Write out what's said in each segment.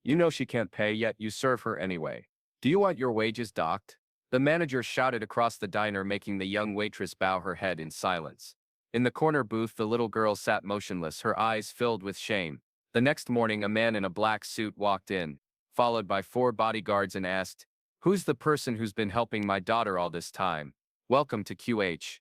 You know she can't pay, yet you serve her anyway. Do you want your wages docked? The manager shouted across the diner, making the young waitress bow her head in silence. In the corner booth, the little girl sat motionless, her eyes filled with shame. The next morning, a man in a black suit walked in, followed by 4 bodyguards, and asked, "Who's the person who's been helping my daughter all this time? Welcome to QH.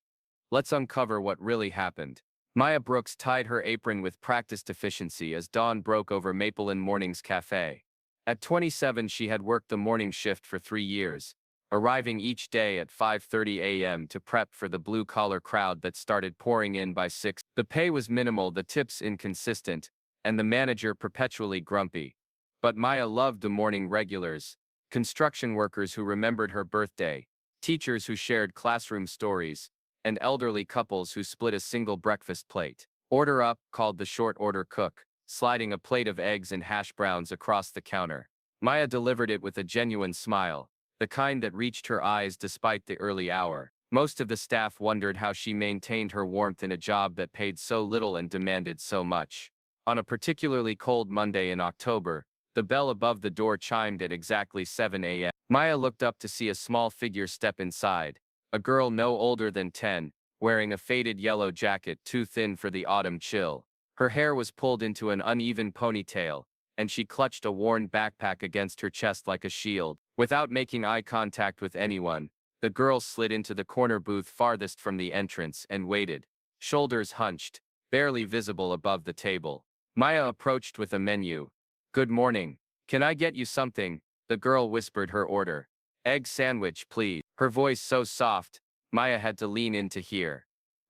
Let's uncover what really happened." Maya Brooks tied her apron with practiced efficiency as dawn broke over Maple and Morning's cafe. At 27, she had worked the morning shift for 3 years, arriving each day at 5:30 a.m. to prep for the blue-collar crowd that started pouring in by 6. The pay was minimal, the tips inconsistent, and the manager perpetually grumpy. But Maya loved the morning regulars, construction workers who remembered her birthday, teachers who shared classroom stories, and elderly couples who split a single breakfast plate. "Order up," called the short order cook, sliding a plate of eggs and hash browns across the counter. Maya delivered it with a genuine smile, the kind that reached her eyes despite the early hour. Most of the staff wondered how she maintained her warmth in a job that paid so little and demanded so much. On a particularly cold Monday in October, the bell above the door chimed at exactly 7 a.m. Maya looked up to see a small figure step inside, a girl no older than 10, wearing a faded yellow jacket too thin for the autumn chill. Her hair was pulled into an uneven ponytail, and she clutched a worn backpack against her chest like a shield. Without making eye contact with anyone, the girl slid into the corner booth farthest from the entrance and waited, shoulders hunched, barely visible above the table. Maya approached with a menu. "Good morning. Can I get you something?" The girl whispered her order. "Egg sandwich, please." Her voice so soft, Maya had to lean in to hear.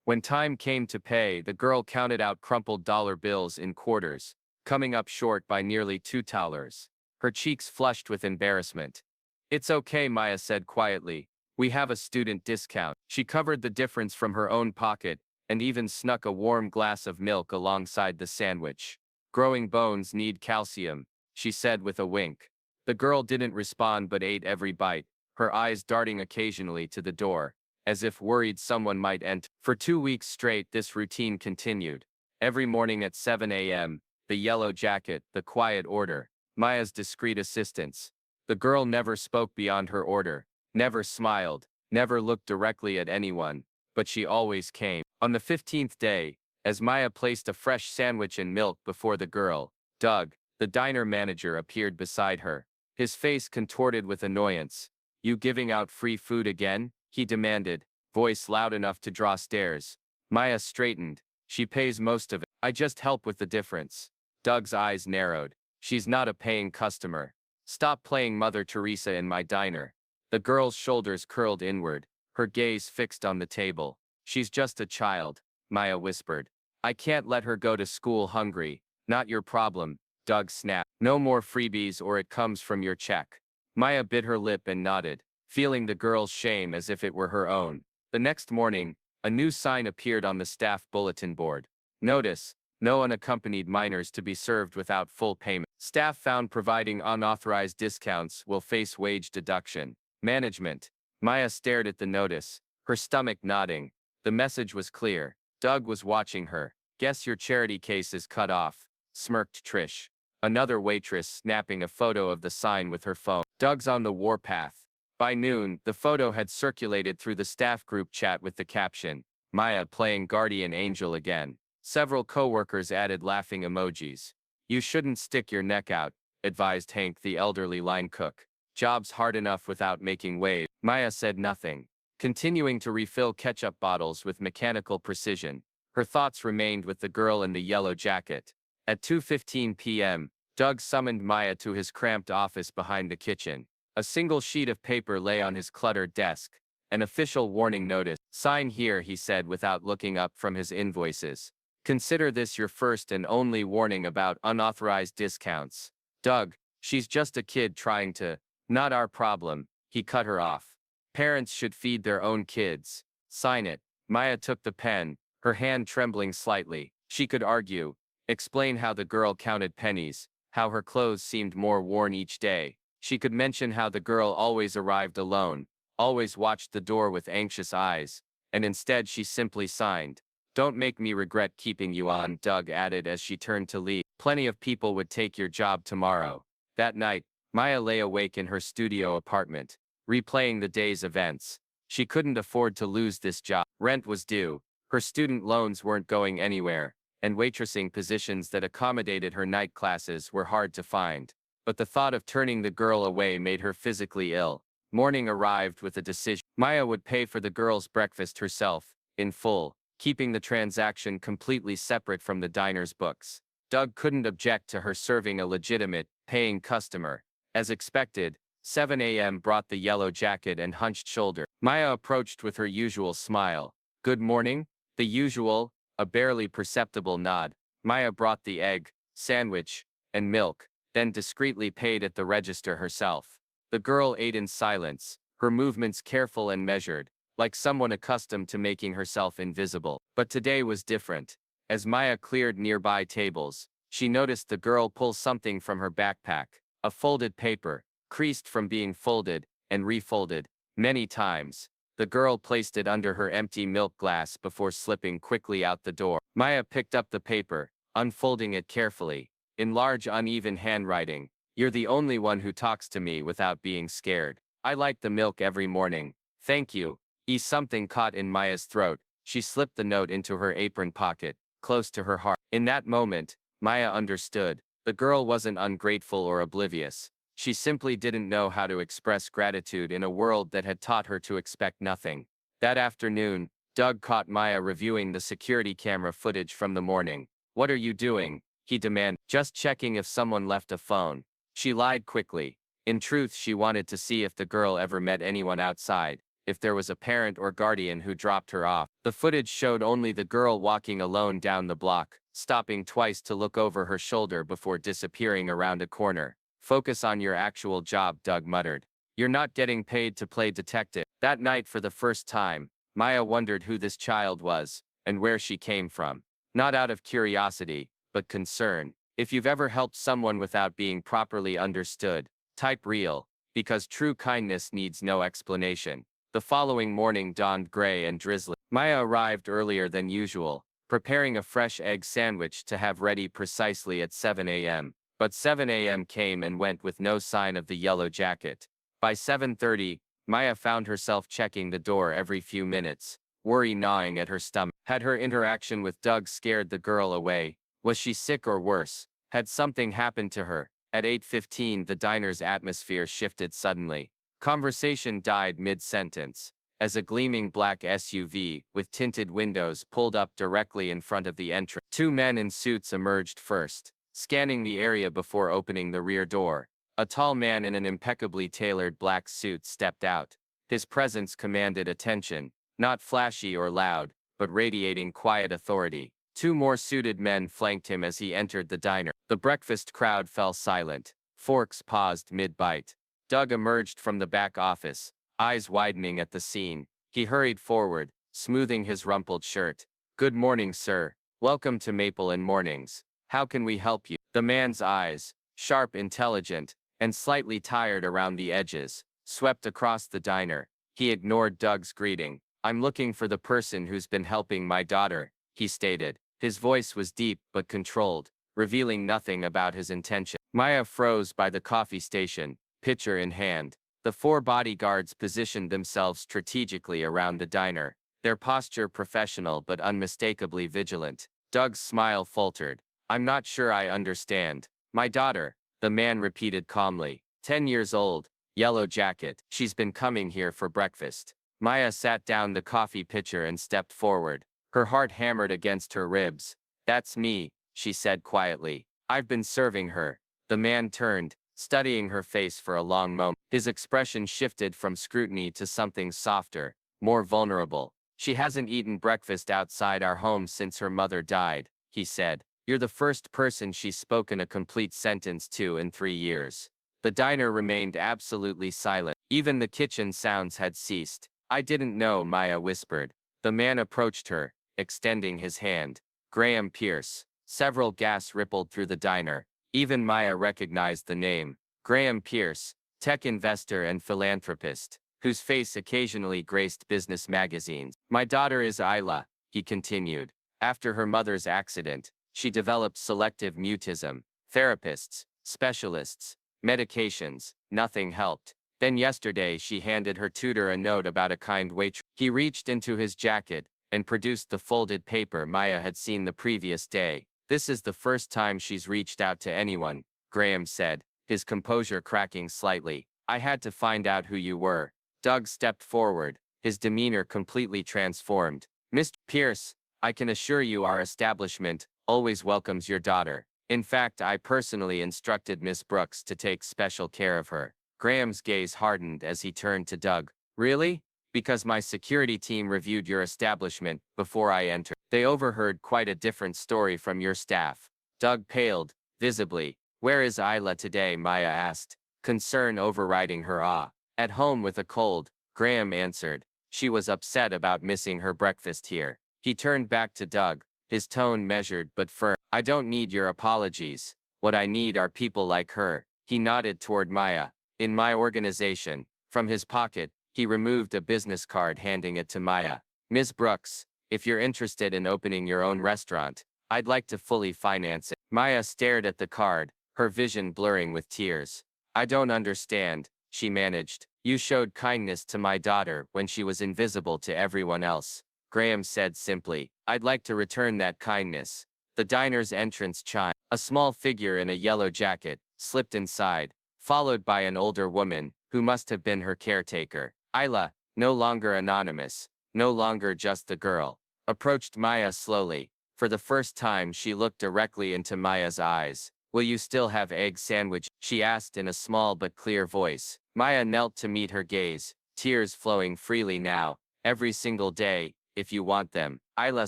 When time came to pay, the girl counted out crumpled dollar bills in quarters, coming up short by nearly $2. Her cheeks flushed with embarrassment. "It's okay," Maya said quietly. "We have a student discount." She covered the difference from her own pocket, and even snuck a warm glass of milk alongside the sandwich. "Growing bones need calcium," she said with a wink. The girl didn't respond but ate every bite, her eyes darting occasionally to the door, as if worried someone might enter. For 2 weeks straight, this routine continued. Every morning at 7 a.m., the yellow jacket, the quiet order, Maya's discreet assistance. The girl never spoke beyond her order, never smiled, never looked directly at anyone, but she always came. On the 15th day, as Maya placed a fresh sandwich and milk before the girl, Doug, the diner manager, appeared beside her, his face contorted with annoyance. "You giving out free food again?" he demanded, voice loud enough to draw stares. Maya straightened. "She pays most of it. I just help with the difference." Doug's eyes narrowed. "She's not a paying customer. Stop playing Mother Teresa in my diner." The girl's shoulders curled inward, her gaze fixed on the table. "She's just a child," Maya whispered. "I can't let her go to school hungry." "Not your problem," Doug snapped. "No more freebies or it comes from your check." Maya bit her lip and nodded, feeling the girl's shame as if it were her own. The next morning, a new sign appeared on the staff bulletin board. "Notice: no unaccompanied minors to be served without full payment. Staff found providing unauthorized discounts will face wage deduction." Management. Maya stared at the notice, her stomach nodding. The message was clear. Doug was watching her. "Guess your charity case is cut off," smirked Trish, another waitress, snapping a photo of the sign with her phone. "Doug's on the warpath." By noon, the photo had circulated through the staff group chat with the caption, "Maya playing guardian angel again." Several coworkers added laughing emojis. "You shouldn't stick your neck out," advised Hank, the elderly line cook. "Job's hard enough without making waves." Maya said nothing, continuing to refill ketchup bottles with mechanical precision. Her thoughts remained with the girl in the yellow jacket. At 2:15 p.m., Doug summoned Maya to his cramped office behind the kitchen. A single sheet of paper lay on his cluttered desk, an official warning notice. "Sign here," he said without looking up from his invoices. "Consider this your first and only warning about unauthorized discounts." "Doug, she's just a kid trying to—" "Not our problem," he cut her off. "Parents should feed their own kids." "Sign it." Maya took the pen, her hand trembling slightly. She could argue, explain how the girl counted pennies, how her clothes seemed more worn each day. She could mention how the girl always arrived alone, always watched the door with anxious eyes, and instead she simply signed. "Don't make me regret keeping you on," Doug added as she turned to leave. "Plenty of people would take your job tomorrow." That night, Maya lay awake in her studio apartment, replaying the day's events. She couldn't afford to lose this job. Rent was due, her student loans weren't going anywhere, and waitressing positions that accommodated her night classes were hard to find. But the thought of turning the girl away made her physically ill. Morning arrived with a decision. Maya would pay for the girl's breakfast herself, in full, keeping the transaction completely separate from the diner's books. Doug couldn't object to her serving a legitimate, paying customer. As expected, 7 a.m. brought the yellow jacket and hunched shoulder. Maya approached with her usual smile. Good morning? The usual, a barely perceptible nod. Maya brought the egg, sandwich, and milk, then discreetly paid at the register herself. The girl ate in silence, her movements careful and measured, like someone accustomed to making herself invisible. But today was different. As Maya cleared nearby tables, she noticed the girl pull something from her backpack, a folded paper, creased from being folded and refolded many times. The girl placed it under her empty milk glass before slipping quickly out the door. Maya picked up the paper, unfolding it carefully. In large uneven handwriting, "You're the only one who talks to me without being scared. I like the milk every morning. Thank you." Something caught in Maya's throat. She slipped the note into her apron pocket, close to her heart. In that moment, Maya understood. The girl wasn't ungrateful or oblivious. She simply didn't know how to express gratitude in a world that had taught her to expect nothing. That afternoon, Doug caught Maya reviewing the security camera footage from the morning. "What are you doing?" he demanded. "Just checking if someone left a phone." She lied quickly. In truth, she wanted to see if the girl ever met anyone outside, if there was a parent or guardian who dropped her off. The footage showed only the girl walking alone down the block, stopping twice to look over her shoulder before disappearing around a corner. "Focus on your actual job," Doug muttered. "You're not getting paid to play detective." That night, for the first time, Maya wondered who this child was, and where she came from. Not out of curiosity, but concern. If you've ever helped someone without being properly understood, type real, because true kindness needs no explanation. The following morning dawned gray and drizzly. Maya arrived earlier than usual, preparing a fresh egg sandwich to have ready precisely at 7 a.m. But 7 a.m. came and went with no sign of the yellow jacket. By 7:30, Maya found herself checking the door every few minutes, worry gnawing at her stomach. Had her interaction with Doug scared the girl away? Was she sick or worse? Had something happened to her? At 8:15, the diner's atmosphere shifted suddenly. Conversation died mid-sentence, as a gleaming black SUV with tinted windows pulled up directly in front of the entrance. Two men in suits emerged first, scanning the area before opening the rear door. A tall man in an impeccably tailored black suit stepped out. His presence commanded attention, not flashy or loud, but radiating quiet authority. Two more suited men flanked him as he entered the diner. The breakfast crowd fell silent. Forks paused mid-bite. Doug emerged from the back office, eyes widening at the scene. He hurried forward, smoothing his rumpled shirt. "Good morning, sir. Welcome to Maple and Mornings. How can we help you?" The man's eyes, sharp, intelligent, and slightly tired around the edges, swept across the diner. He ignored Doug's greeting. "I'm looking for the person who's been helping my daughter," he stated. His voice was deep but controlled, revealing nothing about his intention. Maya froze by the coffee station, pitcher in hand. The four bodyguards positioned themselves strategically around the diner, their posture professional but unmistakably vigilant. Doug's smile faltered. "I'm not sure I understand." "My daughter," the man repeated calmly. 10 years old, yellow jacket. "She's been coming here for breakfast." Maya sat down the coffee pitcher and stepped forward. Her heart hammered against her ribs. "That's me," she said quietly. "I've been serving her." The man turned, studying her face for a long moment. His expression shifted from scrutiny to something softer, more vulnerable. "She hasn't eaten breakfast outside our home since her mother died," he said. "You're the first person she's spoken a complete sentence to in 3 years." The diner remained absolutely silent. Even the kitchen sounds had ceased. "I didn't know," Maya whispered. The man approached her, extending his hand. Graham Pierce. Several gasps rippled through the diner. Even Maya recognized the name. Graham Pierce, tech investor and philanthropist, whose face occasionally graced business magazines. "My daughter is Isla," he continued. "After her mother's accident, she developed selective mutism. Therapists, specialists, medications, nothing helped. Then yesterday she handed her tutor a note about a kind waitress. He reached into his jacket and produced the folded paper Maya had seen the previous day. This is the first time she's reached out to anyone, Graham said, his composure cracking slightly. I had to find out who you were. Doug stepped forward, his demeanor completely transformed. Mr. Pierce, I can assure you our establishment always welcomes your daughter. In fact, I personally instructed Miss Brooks to take special care of her. Graham's gaze hardened as he turned to Doug. Really? Because my security team reviewed your establishment before I entered. They overheard quite a different story from your staff. Doug paled, visibly. Where is Isla today? Maya asked, concern overriding her awe. At home with a cold, Graham answered. She was upset about missing her breakfast here. He turned back to Doug, his tone measured but firm. I don't need your apologies. What I need are people like her. He nodded toward Maya. In my organization. From his pocket, he removed a business card, handing it to Maya. Ms. Brooks, if you're interested in opening your own restaurant, I'd like to fully finance it. Maya stared at the card, her vision blurring with tears. I don't understand, she managed. You showed kindness to my daughter when she was invisible to everyone else. Graham said simply. I'd like to return that kindness. The diner's entrance chimed. A small figure in a yellow jacket slipped inside, followed by an older woman, who must have been her caretaker. Isla, no longer anonymous, no longer just the girl, approached Maya slowly. For the first time she looked directly into Maya's eyes. Will you still have egg sandwich? She asked in a small but clear voice. Maya knelt to meet her gaze, tears flowing freely now. Every single day, if you want them. Isla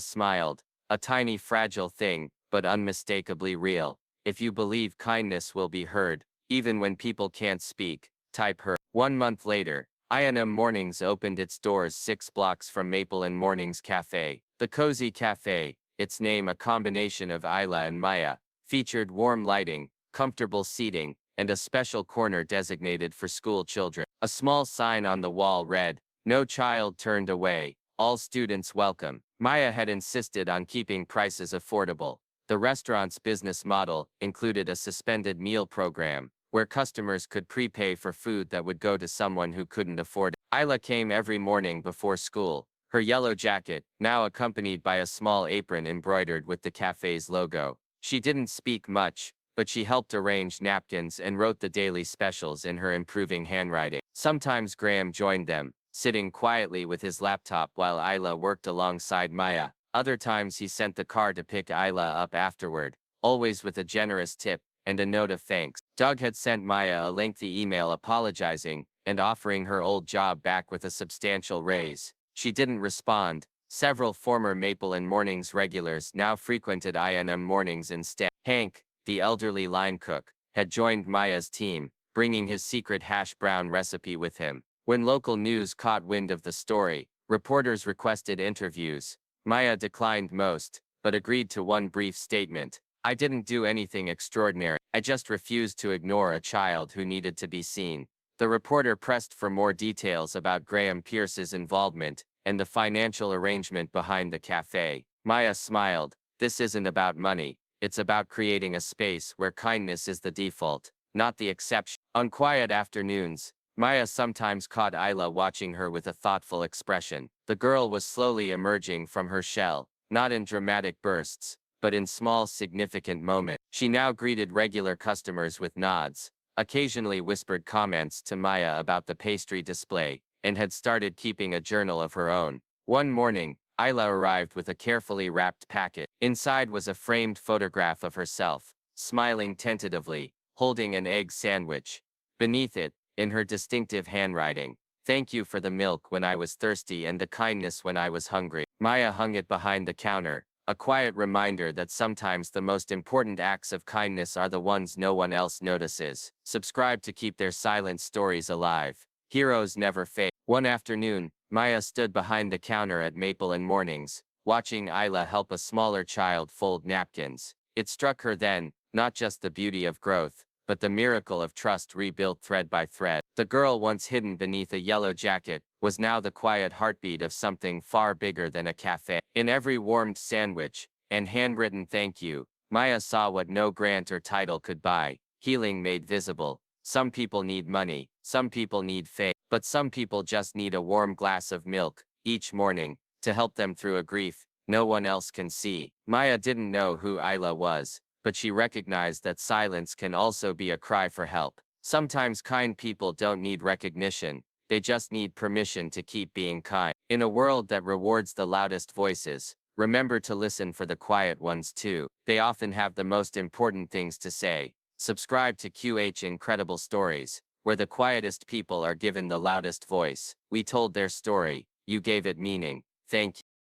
smiled, a tiny fragile thing, but unmistakably real. If you believe kindness will be heard, even when people can't speak, type her. 1 month later, I&M Mornings opened its doors 6 blocks from Maple and Mornings Cafe. The Cozy Cafe, its name a combination of Isla and Maya, featured warm lighting, comfortable seating, and a special corner designated for school children. A small sign on the wall read, "No child turned away, all students welcome." Maya had insisted on keeping prices affordable. The restaurant's business model included a suspended meal program, where customers could prepay for food that would go to someone who couldn't afford it. Isla came every morning before school, her yellow jacket, now accompanied by a small apron embroidered with the cafe's logo. She didn't speak much, but she helped arrange napkins and wrote the daily specials in her improving handwriting. Sometimes Graham joined them, sitting quietly with his laptop while Isla worked alongside Maya. Other times he sent the car to pick Isla up afterward, always with a generous tip and a note of thanks. Doug had sent Maya a lengthy email apologizing and offering her old job back with a substantial raise. She didn't respond. Several former Maple and Mornings regulars now frequented I&M Mornings instead. Hank, the elderly line cook, had joined Maya's team, bringing his secret hash brown recipe with him. When local news caught wind of the story, reporters requested interviews. Maya declined most, but agreed to one brief statement. I didn't do anything extraordinary. I just refused to ignore a child who needed to be seen. The reporter pressed for more details about Graham Pierce's involvement and the financial arrangement behind the cafe. Maya smiled. This isn't about money. It's about creating a space where kindness is the default, not the exception. On quiet afternoons, Maya sometimes caught Isla watching her with a thoughtful expression. The girl was slowly emerging from her shell, not in dramatic bursts, but in small significant moments. She now greeted regular customers with nods, occasionally whispered comments to Maya about the pastry display, and had started keeping a journal of her own. One morning, Isla arrived with a carefully wrapped packet. Inside was a framed photograph of herself, smiling tentatively, holding an egg sandwich. Beneath it, in her distinctive handwriting, "Thank you for the milk when I was thirsty and the kindness when I was hungry." Maya hung it behind the counter, a quiet reminder that sometimes the most important acts of kindness are the ones no one else notices. Subscribe to keep their silent stories alive. Heroes never fade. One afternoon, Maya stood behind the counter at Maple and Mornings, watching Isla help a smaller child fold napkins. It struck her then, not just the beauty of growth, but the miracle of trust rebuilt thread by thread. The girl once hidden beneath a yellow jacket was now the quiet heartbeat of something far bigger than a cafe. In every warmed sandwich and handwritten thank you, Maya saw what no grant or title could buy: healing made visible, Some people need money, some people need fame, but some people just need a warm glass of milk each morning to help them through a grief no one else can see. Maya didn't know who Isla was, but she recognized that silence can also be a cry for help. Sometimes kind people don't need recognition, they just need permission to keep being kind. In a world that rewards the loudest voices, remember to listen for the quiet ones too. They often have the most important things to say. Subscribe to QH Incredible Stories, where the quietest people are given the loudest voice. We told their story, you gave it meaning. Thank you.